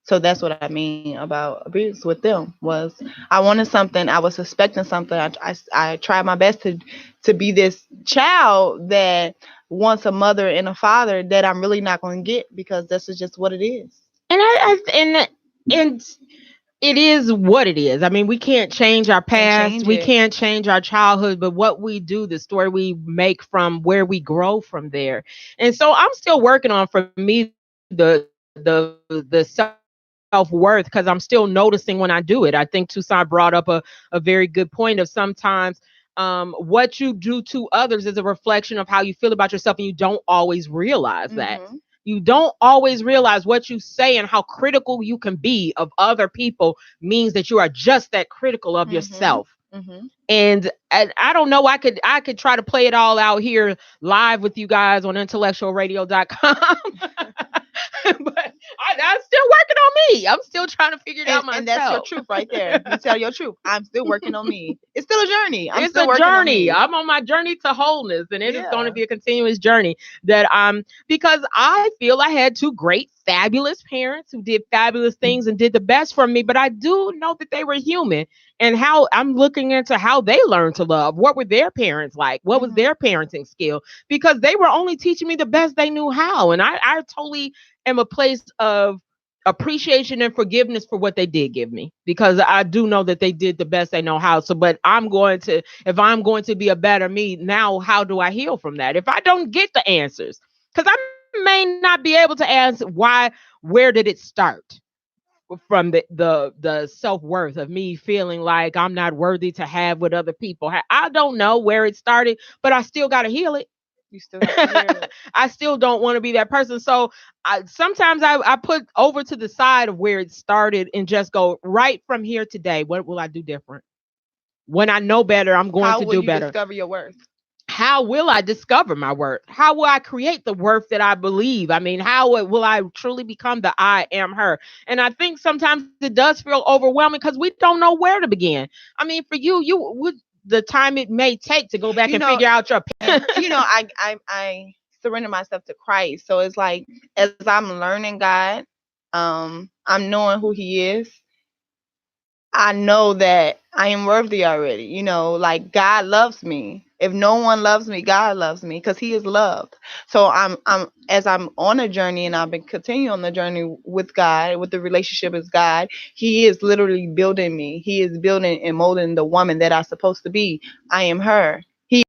So that's what I mean about abuse with them. Was I wanted something, I was expecting something. I tried my best to be this child that wants a mother and a father that I'm really not going to get, because this is just what it is. And and it is what it is. I mean, we can't change our Can't past, change we it. can't change our childhood, but what we do, the story we make from where we grow from there. And so I'm still working on, for me, the self-worth self-worth because I'm still noticing when I do it. I think Tucson brought up a very good point of sometimes what you do to others is a reflection of how you feel about yourself, and you don't always realize that. Mm-hmm. You don't always realize what you say and how critical you can be of other people means that you are just that critical of Mm-hmm. yourself. Mm-hmm. And I don't know, I could try to play it all out here live with you guys on intellectualradio.com. But I'm still working on me. I'm still trying to figure it out And that's your myself. truth right there. You tell your truth. I'm still working on me. It's still a journey. I'm It's still a working on journey. me. I'm on my journey to wholeness, and it is going to Yeah. be a continuous journey that I'm because I feel I had two great, fabulous parents who did fabulous things and did the best for me. But I do know that they were human, and how I'm looking into how they learned to love. What were their parents like? What was Mm-hmm. their parenting skill? Because they were only teaching me the best they knew how, and I totally am a place of appreciation and forgiveness for what they did give me, because I do know that they did the best they know how. So, but if I'm going to be a better me now, how do I heal from that? If I don't get the answers, because I may not be able to answer where did it start from the self-worth of me feeling like I'm not worthy to have what other people have. I don't know where it started, but I still got to heal it. You still have to hear it. I still don't want to be that person. So sometimes I put over to the side of where it started and just go right from here today. What will I do different? When I know better, I'm going How to will do you better. discover your worth? How will I discover my worth? How will I create the worth that I believe? I mean, how will I truly become the I am her? And I think sometimes it does feel overwhelming because we don't know where to begin. I mean, for you would the time it may take to go back You and know, figure out your I surrender myself to Christ. So it's like as I'm learning God, I'm knowing who He is. I know that I am worthy already. Like God loves me. If no one loves me, God loves me because He is loved. So I'm as I'm on a journey, and I've been continuing on the journey with God, with the relationship with God. He is literally building me. He is building and molding the woman that I'm supposed to be. I am her. He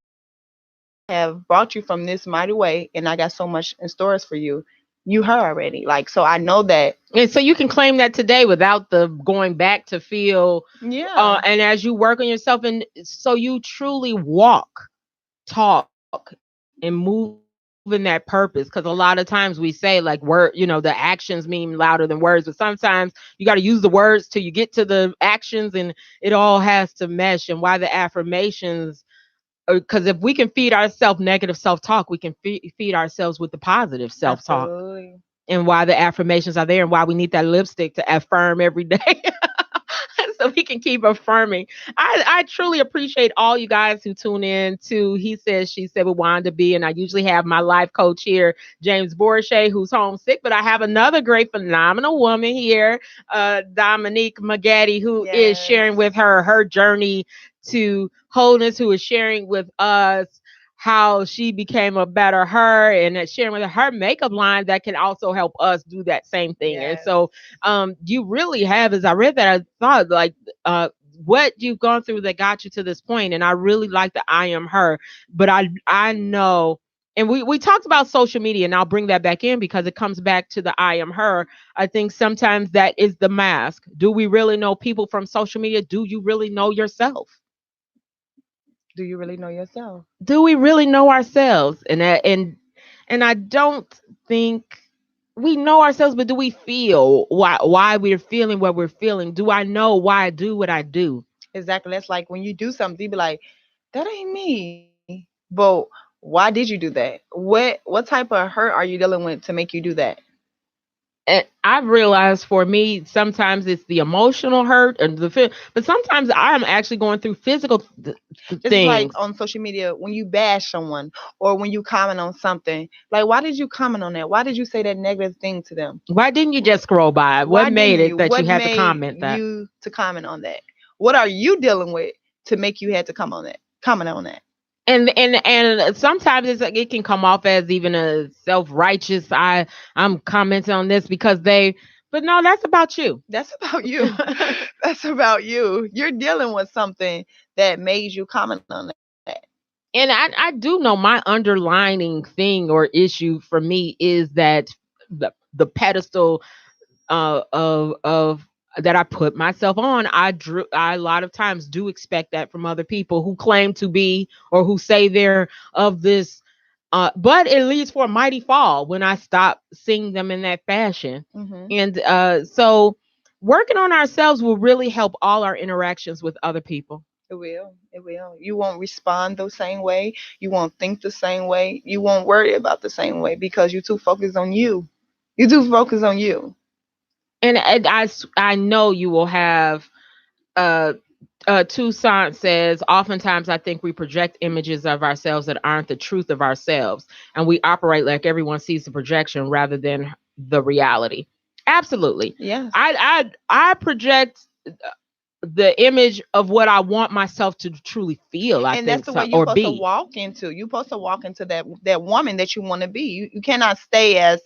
have brought you from this mighty way, and I got so much in stores for you. You her already. Like, so I know that. And so you can claim that today without the going back to feel Yeah. and as you work on yourself, and so you truly walk, talk, and move in that purpose. Because a lot of times we say like the actions mean louder than words, but sometimes you got to use the words till you get to the actions, and it all has to mesh. And why the affirmations, because if we can feed ourselves negative self-talk, we can feed ourselves with the positive self-talk. Absolutely. And why the affirmations are there, and why we need that lipstick to affirm every day. So we can keep affirming. I truly appreciate all you guys who tune in to He Said, She Said with Wanda B. And I usually have my life coach here, James Borche, who's homesick, but I have another great, phenomenal woman here, Dominique Maggatti, who is Yes. sharing with her journey to wholeness, who is sharing with us how she became a better her, and sharing with her makeup line that can also help us do that same thing. And Yes. so you really have, as I read that, I thought like what you've gone through that got you to this point. And I really like the I am her. But I know, and we talked about social media, and I'll bring that back in because it comes back to the I am her. I think sometimes that is the mask. Do we really know people from social media? Do you really know yourself? Do you really know yourself? Do we really know ourselves? And I don't think we know ourselves, but do we feel why we're feeling what we're feeling? Do I know why I do what I do? Exactly. That's like when you do something, you be like, that ain't me. But why did you do that? What type of hurt are you dealing with to make you do that? And I've realized for me, sometimes it's the emotional hurt and but sometimes I'm actually going through physical It's like things. on social media when you bash someone or when you comment on something. Like, why did you comment on that? Why did you say that negative thing to them? Why didn't you just scroll by? What Why made didn't it you? that What you had to made comment that? you to comment on that? What are you dealing with to make you had to come on that? Comment on that. And sometimes it's like it can come off as even a self-righteous. I'm commenting on this because but no, that's about you. That's about you. That's about you. You're dealing with something that made you comment on that. And I do know my underlining thing or issue for me is that the pedestal of that I put myself on. I a lot of times do expect that from other people who claim to be or who say they're of this. But it leads for a mighty fall when I stop seeing them in that fashion. Mm-hmm. And so working on ourselves will really help all our interactions with other people. It will. It will. You won't respond the same way. You won't think the same way. You won't worry about the same way because you're too focused on you. You're too focused on you. And I know you will have uh Toussaint says, oftentimes I think we project images of ourselves that aren't the truth of ourselves, and we operate like everyone sees the projection rather than the reality. Absolutely. Yes. I project the image of what I want myself to truly feel, I And that's think, the so, way you're or supposed to be. walk into. You're supposed to walk into that woman that you want to be. You cannot stay as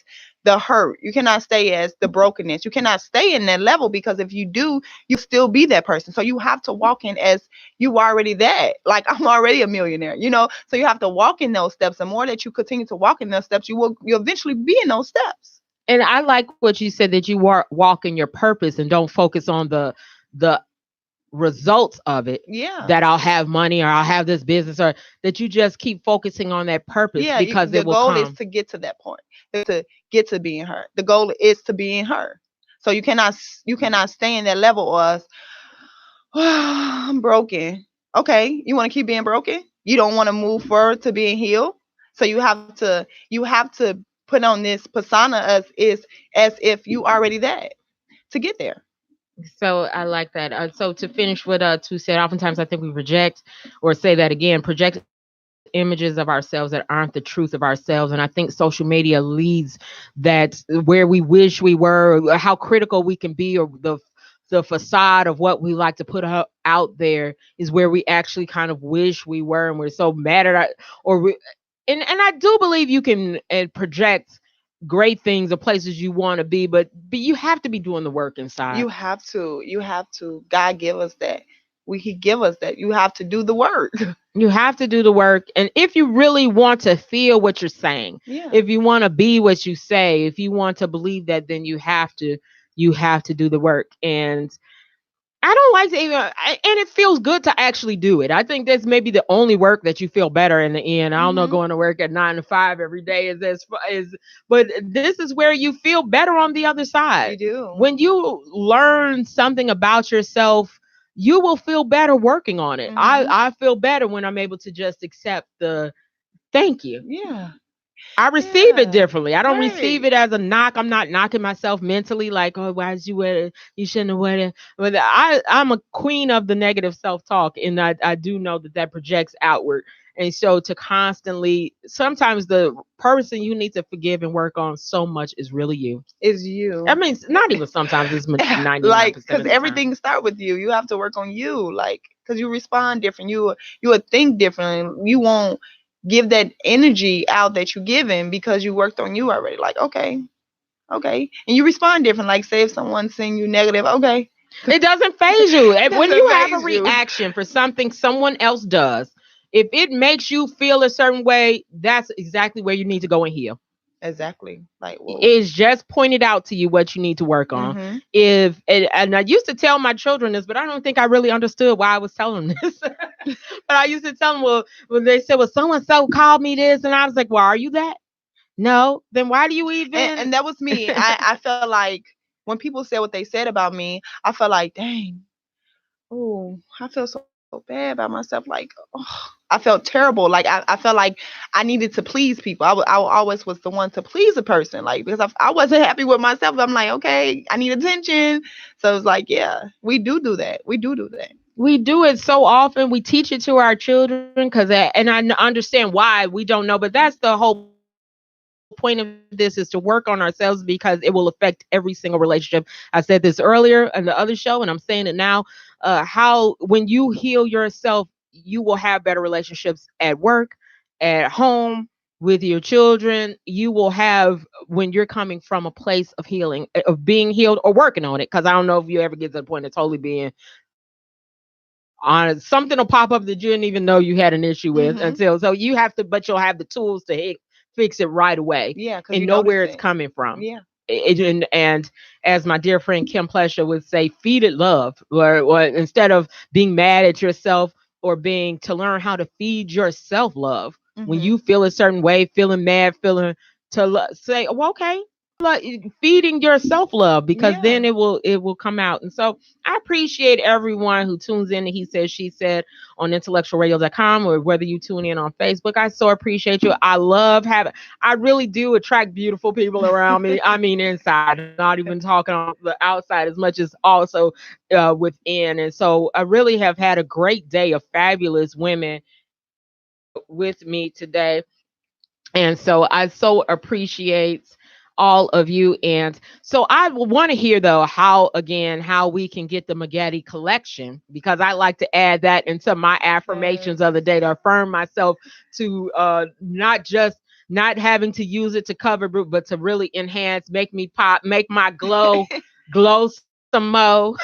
the hurt. You cannot stay as the brokenness. You cannot stay in that level because if you do, you still be that person. So you have to walk in as you already that. Like I'm already a millionaire, you know. So you have to walk in those steps. The more that you continue to walk in those steps, you eventually be in those steps. And I like what you said, that you walk in your purpose and don't focus on the results of it, Yeah. that I'll have money or I'll have this business, or that you just keep focusing on that purpose Yeah, because the it will goal is come. to get to that point, to get to being her. The goal is to being her. So you cannot stay in that level of I'm broken. Okay, you want to keep being broken? You don't want to move forward to being healed. So you have to put on this persona as if you already that to get there. So I like that. So to finish what Tu said, oftentimes I think we project, or say that again, project images of ourselves that aren't the truth of ourselves. And I think social media leads that where we wish we were, or how critical we can be, or the facade of what we like to put out there is where we actually kind of wish we were, and we're so mad at our, or we, and I do believe you can project great things or places you want to be, but you have to be doing the work inside. You have to. You have to. God give us that. He give us that. You have to do the work. You have to do the work. And if you really want to feel what you're saying, Yeah. if you want to be what you say, if you want to believe that, then you have to do the work. And I don't like to even, and it feels good to actually do it. I think that's maybe the only work that you feel better in the end. I don't know, Mhm. going to work at 9 to 5 every day but this is where you feel better on the other You side. do. When you learn something about yourself, you will feel better working on it. Mhm. I feel better when I'm able to just accept the thank you. Yeah. I receive it Yeah. differently. I don't receive Right. it as a knock. I'm not knocking myself mentally like, oh, why did you wear it? You shouldn't have wear it. But I'm a queen of the negative self-talk, and I do know that that projects outward. And so to constantly, sometimes the person you need to forgive and work on so much is really you. Is you. I mean, not even sometimes, it's Like 99% because of the time. everything start with you. You have to work on you. Like because you respond different. You would think differently. You won't give that energy out that you're giving because you worked on you already. Like okay, okay, and you respond different. Like say if someone's saying you negative, okay, It doesn't phase you. it When doesn't you have a phase you. reaction for something someone else does, if it makes you feel a certain way, that's exactly where you need to go and heal. Exactly. Like whoa. It's just pointed out to you what you need to work on. Mhm. If and I used to tell my children this, but I don't think I really understood why I was telling them this. But I used to tell them, well, when they said, well, someone so called me this, and I was like, well, are you that? No. Then why do you even? And that was me. I felt like when people said what they said about me, I felt like dang. Oh, I feel so bad about myself. Like, oh, I felt terrible. Like, I felt like I needed to please people. I always was the one to please a person. Like, because I wasn't happy with myself. I'm like, okay, I need attention. So it's like, yeah, we do that. We do that. We do it so often. We teach it to our children because, and I understand why we don't know, but that's the whole point of this, is to work on ourselves because it will affect every single relationship. I said this earlier in the other show, and I'm saying it now. How when you heal yourself, you will have better relationships at work, at home, with your children. You will have, when you're coming from a place of healing, of being healed or working on it. Because I don't know if you ever get to the point of totally being on, something will pop up that you didn't even know you had an issue with Mhm. until, so you have to, but you'll have the tools to fix it right away Yeah, because and you know notice where it's it. coming from. Yeah. and as my dear friend Kim Plesher would say, feed it love, or instead of being mad at yourself, or being to learn how to feed yourself love. When Mm-hmm. you feel a certain way, feeling mad, feeling say, well, okay, feeding your self love, because Yeah. then it will come out. And so I appreciate everyone who tunes in to He Said She Said on intellectualradio.com, or whether you tune in on Facebook. I so appreciate you. I love having, I really do attract beautiful people around me. I mean, inside, not even talking on the outside as much as also within. And so I really have had a great day of fabulous women with me today. And so I so appreciate all of you. And so I want to hear though how we can get the Maggette collection, because I like to add that into my affirmations Yes. of the day to affirm myself, to not just not having to use it to cover, but to really enhance, make me pop, make my glow some more.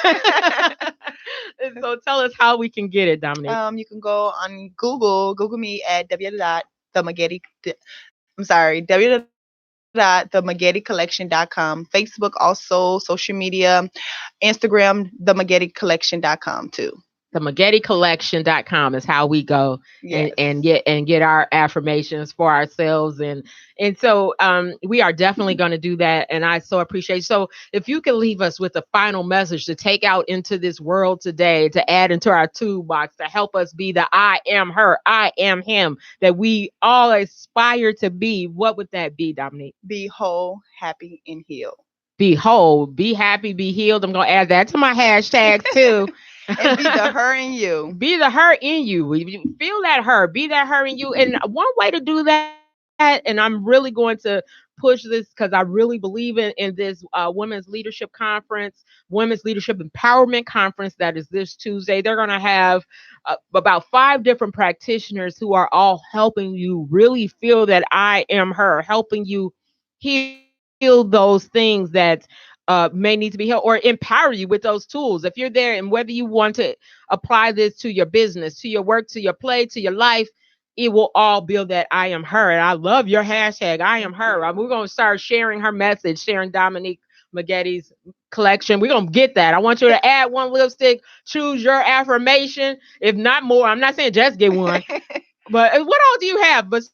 And so tell us how we can get it, Dominique. You can go on Google me at www.themaggette.com. Facebook also, social media, Instagram, themagetticollection.com too. The McGettyCollection.com is how we go Yes. and get our affirmations for ourselves. And so we are definitely going to do that. And I so appreciate. So if you can leave us with a final message to take out into this world today, to add into our toolbox, to help us be the I am her, I am him that we all aspire to be, what would that be, Dominique? Be whole, happy, and healed. Be whole, be happy, be healed. I'm going to add that to my hashtags too. And be the her in you. Be the her in you. Feel that her. Be that her in you. And one way to do that, and I'm really going to push this because I really believe in this Women's Leadership Conference, Women's Leadership Empowerment Conference that is this Tuesday. They're going to have about 5 different practitioners who are all helping you really feel that I am her, helping you heal those things that may need to be healed, or empower you with those tools. If you're there, and whether you want to apply this to your business, to your work, to your play, to your life, it will all build that I am her. And I love your hashtag, I am her. We're going to start sharing her message, sharing Dominique Maggetti's collection. We're going to get that. I want you to add one lipstick, choose your affirmation. If not more, I'm not saying just get one. But what else do you have besides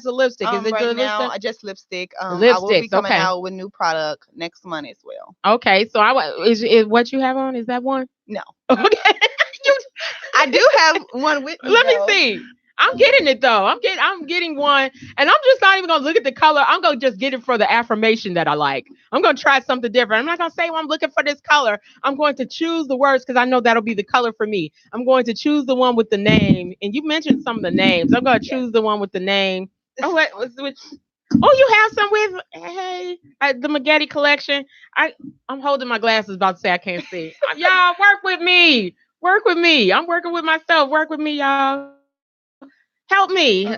the lipstick? Is it the lipstick? Right now, just lipstick. I will Lipsticks, be coming okay. out with new product next month as well. Okay, so is what you have on? Is that one? No, Okay, you, I do have one with me. let me though. see. I'm getting it though. I'm getting one, and I'm just not even gonna look at the color. I'm gonna just get it for the affirmation that I like. I'm gonna try something different. I'm not gonna say, well, I'm looking for this color. I'm going to choose the words because I know that'll be the color for me. I'm going to choose the one with the name, and you mentioned some of the names. I'm gonna choose the one with the name. Oh, which? Oh, you have some with the Maggette collection. I'm holding my glasses, about to say I can't see. Y'all work with me. Work with me. I'm working with myself. Work with me, y'all. Help me.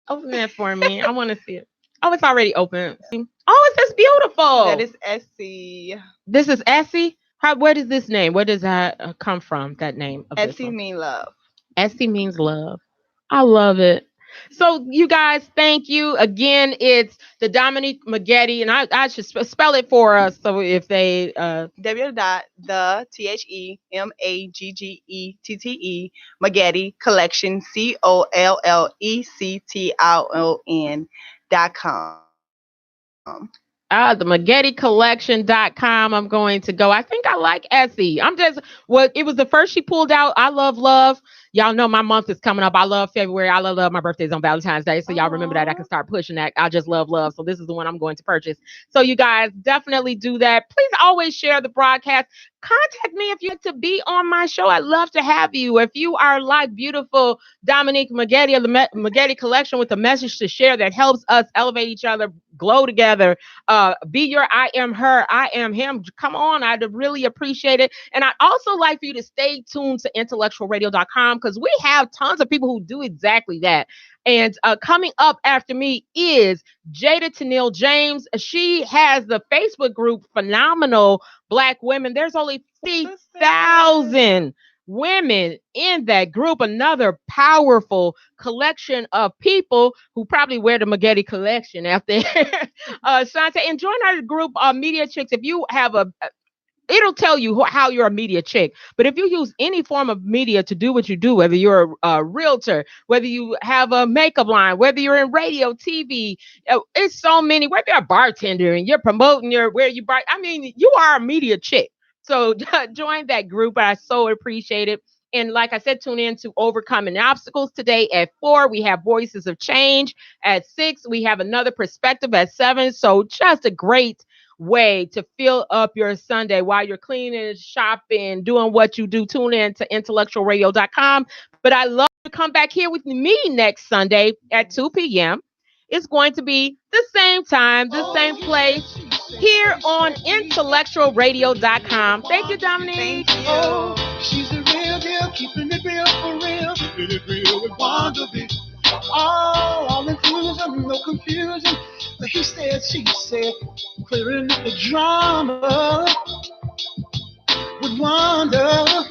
Open that for me. I want to see it. Oh, it's already open. See? Oh, it's just beautiful. That is Essie. This is Essie. Where does this name? Where does that come from? That name of this Essie one? mean love. Essie means love. I love it. So, you guys, thank you again. It's the Dominique Maggette, and I should spell it for us. So, if they www.themaggette Maggette collection collection.com. the McGettyCollection.com. I'm going to go. I think I like Essie. It was the first she pulled out. I love love. Y'all know my month is coming up. I love February. I love my birthday's on Valentine's Day. So y'all remember that. I can start pushing that. I just love love. So this is the one I'm going to purchase. So you guys definitely do that. Please always share the broadcast. Contact me if you want to be on my show. I'd love to have you. If you are like beautiful Dominique Maggette of the Maggette Collection with a message to share that helps us elevate each other, glow together, be your I am her, I am him. Come on, I'd really appreciate it. And I'd also like for you to stay tuned to intellectualradio.com because we have tons of people who do exactly that. And coming up after me is Jada Tennille James. She has the Facebook group Phenomenal Black Women. There's only 50,000 women in that group, another powerful collection of people who probably wear the Maggette collection out there. Shante, and join our group, Media Chicks. If you have it'll tell you how you're a media chick. But if you use any form of media to do what you do, whether you're a realtor, whether you have a makeup line, whether you're in radio, TV, it's so many. Whether you're a bartender and you're promoting your where you buy, I mean, you are a media chick. So join that group. I so appreciate it. And like I said, tune in to Overcoming Obstacles today at 4. We have Voices of Change at 6. We have another perspective at 7. So just a great way to fill up your Sunday while you're cleaning, shopping, doing what you do. Tune in to intellectualradio.com. But I love to come back here with me next Sunday at 2 p.m. It's going to be the same time, the same place here on intellectualradio.com. Thank you, Dominique. Thank you. Oh, she's the real deal, keeping it real for real, keeping it real with Wanda. All inclusion, no confusion. He said, she said, clearing up the drama with Wanda.